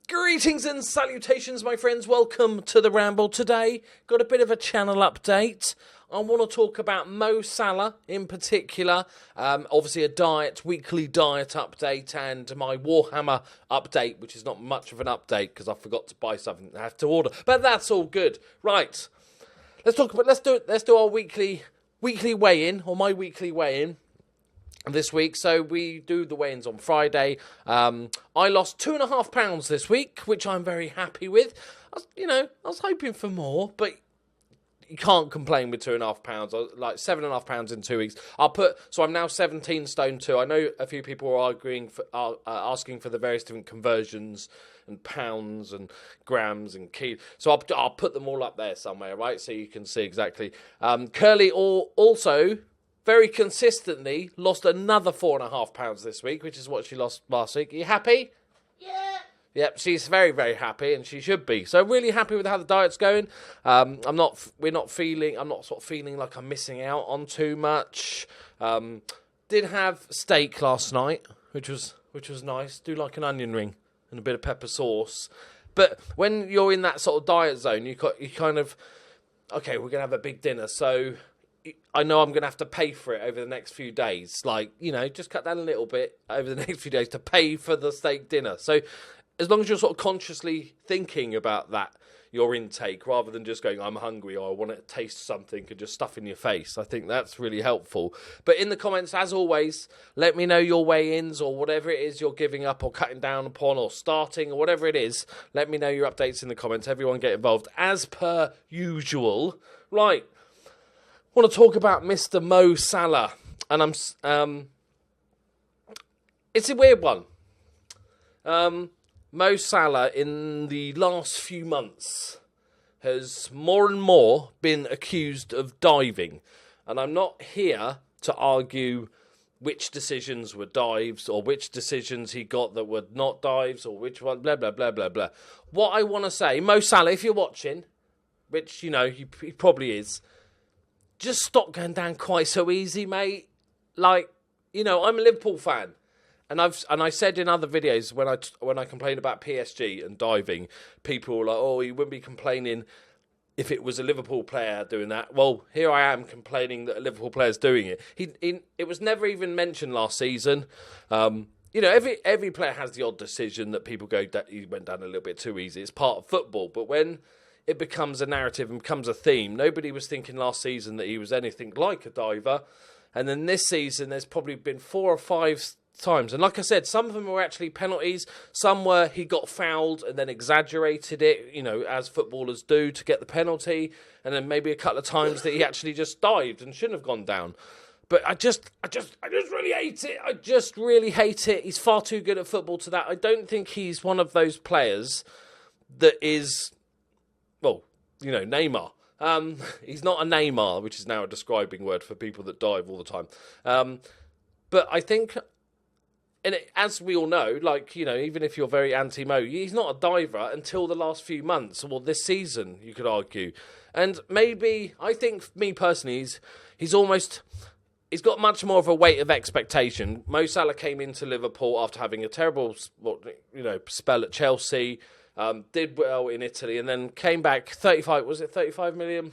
Greetings and salutations, my friends. Welcome to the Ramble. Today, got a bit of a channel update. I want to talk about Mo Salah in particular. Obviously, a weekly diet update, and my Warhammer update, which is not much of an update because I forgot to buy something I have to order. But that's all good. Right. Let's do our weekly weigh-in, or my weekly weigh-in this week. So we do the weigh-ins on Friday. I lost 2.5 pounds this week, which I'm very happy with. I was hoping for more, but you can't complain with 2.5 pounds. Like 7.5 pounds in 2 weeks. So I'm now 17 stone 2. I know a few people are asking for the various different conversions and pounds and grams and kilos. So I'll put them all up there somewhere, right? So you can see exactly. Curly also very consistently lost another 4.5 pounds this week, which is what she lost last week. Are you happy? Yeah. Yep, she's very, very happy, and she should be. So really happy with how the diet's going. I'm not sort of feeling like I'm missing out on too much. Did have steak last night, which was nice. Do like an onion ring and a bit of pepper sauce. But when you're in that sort of diet zone, you kind of, okay, we're gonna have a big dinner, so I know I'm going to have to pay for it over the next few days. Like, just cut down a little bit over the next few days to pay for the steak dinner. So as long as you're sort of consciously thinking about that, your intake, rather than just going, I'm hungry, or I want to taste something and just stuff in your face, I think that's really helpful. But in the comments, as always, let me know your weigh-ins or whatever it is you're giving up or cutting down upon or starting or whatever it is. Let me know your updates in the comments. Everyone get involved as per usual. Right. I want to talk about Mr. Mo Salah, and it's a weird one. Mo Salah in the last few months has more and more been accused of diving, and I'm not here to argue which decisions were dives or which decisions he got that were not dives or which one, blah, blah, blah, blah, blah. What I want to say, Mo Salah, if you're watching, which, he probably is, just stop going down quite so easy, mate. Like, I'm a Liverpool fan, and I said in other videos when I complained about PSG and diving, people were like, "Oh, you wouldn't be complaining if it was a Liverpool player doing that." Well, here I am complaining that a Liverpool player's doing it. It was never even mentioned last season. Every player has the odd decision that people go, he went down a little bit too easy. It's part of football, but when it becomes a narrative and becomes a theme, nobody was thinking last season that he was anything like a diver. And then this season, there's probably been 4 or 5 times. And like I said, some of them were actually penalties. Some were he got fouled and then exaggerated it, as footballers do to get the penalty. And then maybe a couple of times that he actually just dived and shouldn't have gone down. But I just really hate it. I just really hate it. He's far too good at football to that. I don't think he's one of those players that is, well, Neymar. He's not a Neymar, which is now a describing word for people that dive all the time. But I think, as we all know, even if you're very anti-Mo, he's not a diver until the last few months, or this season, you could argue. And maybe, I think, me personally, he's got much more of a weight of expectation. Mo Salah came into Liverpool after having a terrible, spell at Chelsea. Did well in Italy and then came back 35 million?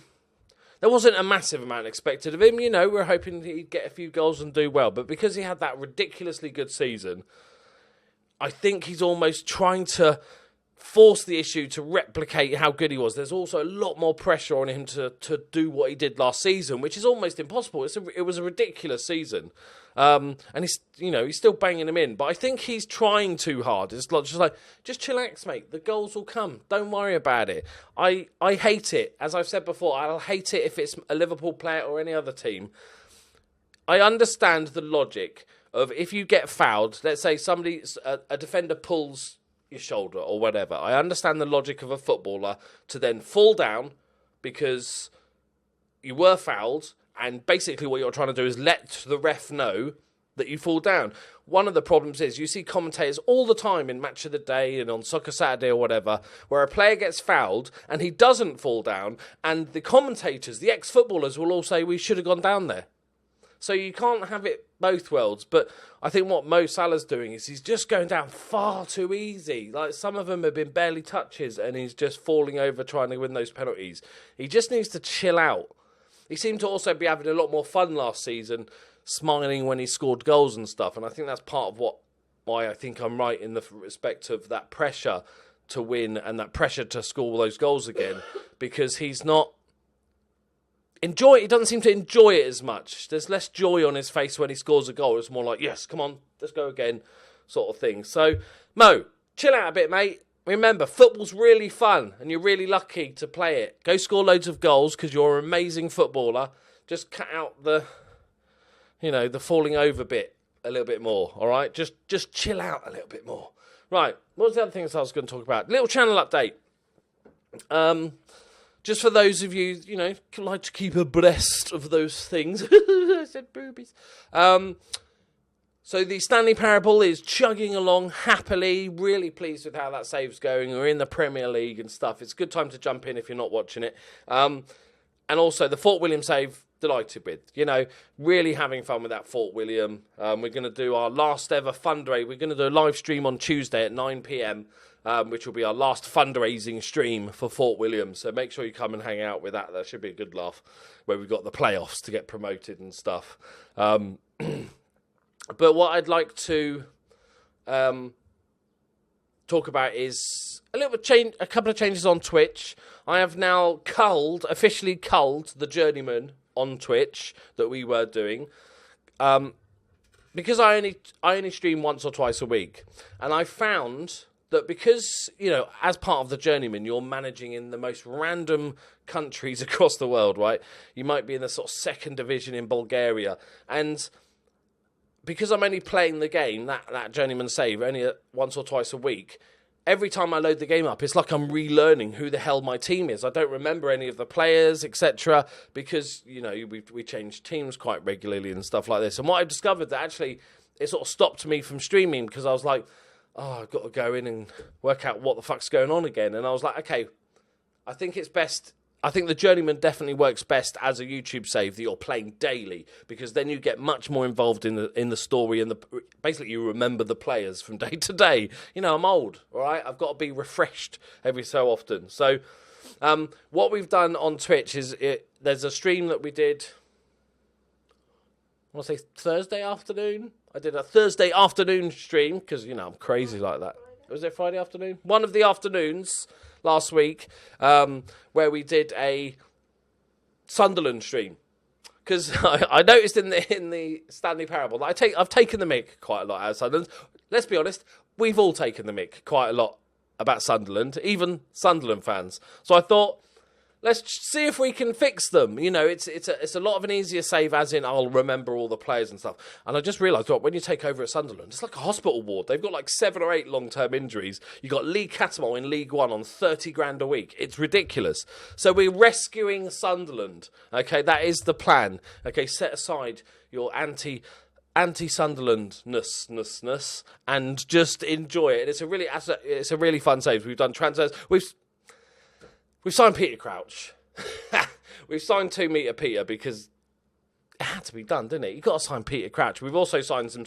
There wasn't a massive amount expected of him. We were hoping he'd get a few goals and do well. But because he had that ridiculously good season, I think he's almost trying to force the issue to replicate how good he was. There's also a lot more pressure on him to do what he did last season, which is almost impossible. It was a ridiculous season. And he's still banging him in. But I think he's trying too hard. It's just chillax, mate. The goals will come. Don't worry about it. I hate it. As I've said before, I'll hate it if it's a Liverpool player or any other team. I understand the logic of if you get fouled, let's say a defender pulls your shoulder or whatever. I understand the logic of a footballer to then fall down because you were fouled. And basically what you're trying to do is let the ref know that you fall down. One of the problems is you see commentators all the time in Match of the Day and on Soccer Saturday or whatever, where a player gets fouled and he doesn't fall down, and the commentators, the ex-footballers, will all say, we should have gone down there. So you can't have it both worlds. But I think what Mo Salah's doing is he's just going down far too easy. Like, some of them have been barely touches, and he's just falling over trying to win those penalties. He just needs to chill out. He seemed to also be having a lot more fun last season, smiling when he scored goals and stuff. And I think that's part of why I think I'm right in the respect of that pressure to win and that pressure to score those goals again, because he's not he doesn't seem to enjoy it as much. There's less joy on his face when he scores a goal. It's more like, yes, come on, let's go again, sort of thing. So, Mo, chill out a bit, mate. Remember, football's really fun, and you're really lucky to play it. Go score loads of goals because you're an amazing footballer. Just cut out the falling over bit a little bit more, all right? Just chill out a little bit more. Right, what was the other things I was going to talk about? Little channel update. Just for those of you, like to keep abreast of those things. I said boobies. So the Stanley Parable is chugging along happily. Really pleased with how that save's going. We're in the Premier League and stuff. It's a good time to jump in if you're not watching it. And also the Fort William save, delighted with. Really having fun with that Fort William. We're going to do our last ever fundraiser. We're going to do a live stream on Tuesday at 9 p.m, which will be our last fundraising stream for Fort William. So make sure you come and hang out with that. That should be a good laugh, where we've got the playoffs to get promoted and stuff. But what I'd like to talk about is a couple of changes on Twitch. I have now officially culled the Journeyman on Twitch that we were doing, because I only stream once or twice a week, and I found that because, as part of the Journeyman, you're managing in the most random countries across the world, right? You might be in the sort of second division in Bulgaria, and because I'm only playing the game, that Journeyman save, only once or twice a week, every time I load the game up, it's like I'm relearning who the hell my team is. I don't remember any of the players, etc., because, we change teams quite regularly and stuff like this. And what I discovered, that actually it sort of stopped me from streaming, because I was like, I've got to go in and work out what the fuck's going on again. And I was like, okay, I think it's best. I think the Journeyman definitely works best as a YouTube save that you're playing daily, because then you get much more involved in the story, and basically you remember the players from day to day. I'm old, all right? I've got to be refreshed every so often. So what we've done on Twitch is there's a stream that we did, I want to say Thursday afternoon. I did a Thursday afternoon stream because, I'm crazy like that. Was it Friday afternoon? One of the afternoons last week, where we did a Sunderland stream, because I noticed in the Stanley Parable that I've taken the mick quite a lot out of Sunderland. Let's be honest, we've all taken the mick quite a lot about Sunderland, even Sunderland fans. So I thought, let's see if we can fix them. It's a lot of an easier save, as in I'll remember all the players and stuff. And I just realised, when you take over at Sunderland, it's like a hospital ward. They've got like 7 or 8 long-term injuries. You've got Lee Cattermole in League One on 30 grand a week. It's ridiculous. So we're rescuing Sunderland. Okay, that is the plan. Okay, set aside your anti-Sunderlandness and just enjoy it. And it's a really fun save. We've done transfers. We've signed Peter Crouch. We've signed 2 metre Peter because it had to be done, didn't it? You've got to sign Peter Crouch. We've also signed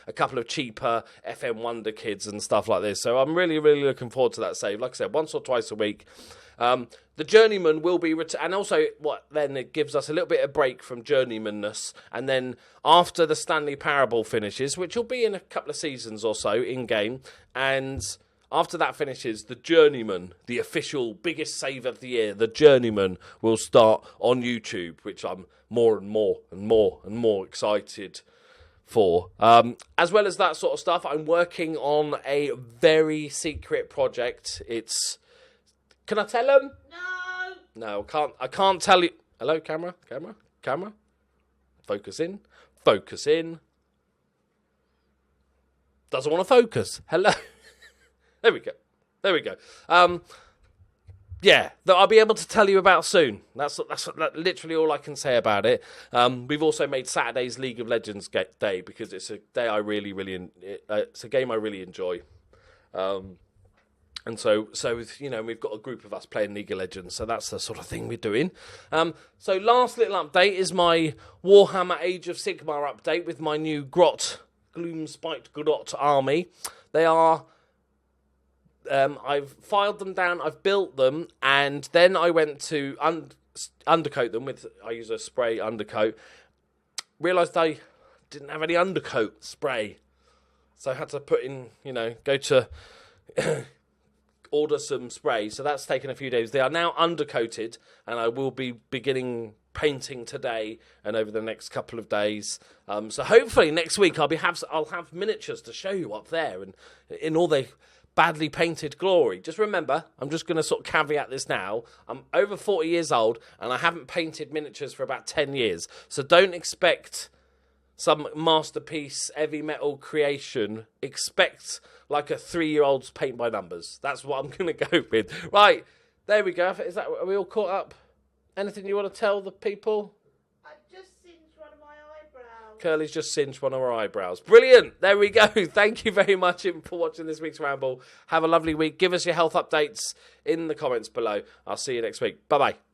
a couple of cheaper FM Wonder kids and stuff like this. So I'm really, really looking forward to that save. Like I said, once or twice a week. The Journeyman will be and also then it gives us a little bit of break from Journeymanness. And then after the Stanley Parable finishes, which will be in a couple of seasons or so in game, and after that finishes, the Journeyman, the official biggest save of the year, the Journeyman will start on YouTube, which I'm more and more excited for. As well as that sort of stuff, I'm working on a very secret project. Can I tell them? No, I can't tell you. Hello, camera. Focus in. Doesn't want to focus. Hello. There we go. That I'll be able to tell you about soon. That's literally all I can say about it. We've also made Saturday's League of Legends day, because it's a day it's a game I really enjoy. And so we've got a group of us playing League of Legends, so that's the sort of thing we're doing. So last little update is my Warhammer Age of Sigmar update with my new Gloomspiked Grot army. They are... I've filed them down, I've built them, and then I went to undercoat them with... I use a spray undercoat. Realised I didn't have any undercoat spray. So I had to put in, go to... order some spray, so that's taken a few days. They are now undercoated, and I will be beginning painting today and over the next couple of days. So hopefully next week I'll have miniatures to show you up there and in all their badly painted glory. Just remember, I'm just going to sort of caveat this now. I'm over 40 years old, and I haven't painted miniatures for about 10 years. So don't expect some masterpiece heavy metal creation. Expect like a 3-year-old's paint by numbers. That's what I'm going to go with. Right, there we go. Are we all caught up? Anything you want to tell the people? I just singed one of my eyebrows. Curly's just singed one of her eyebrows. Brilliant. There we go. Thank you very much for watching this week's Ramble. Have a lovely week. Give us your health updates in the comments below. I'll see you next week. Bye-bye.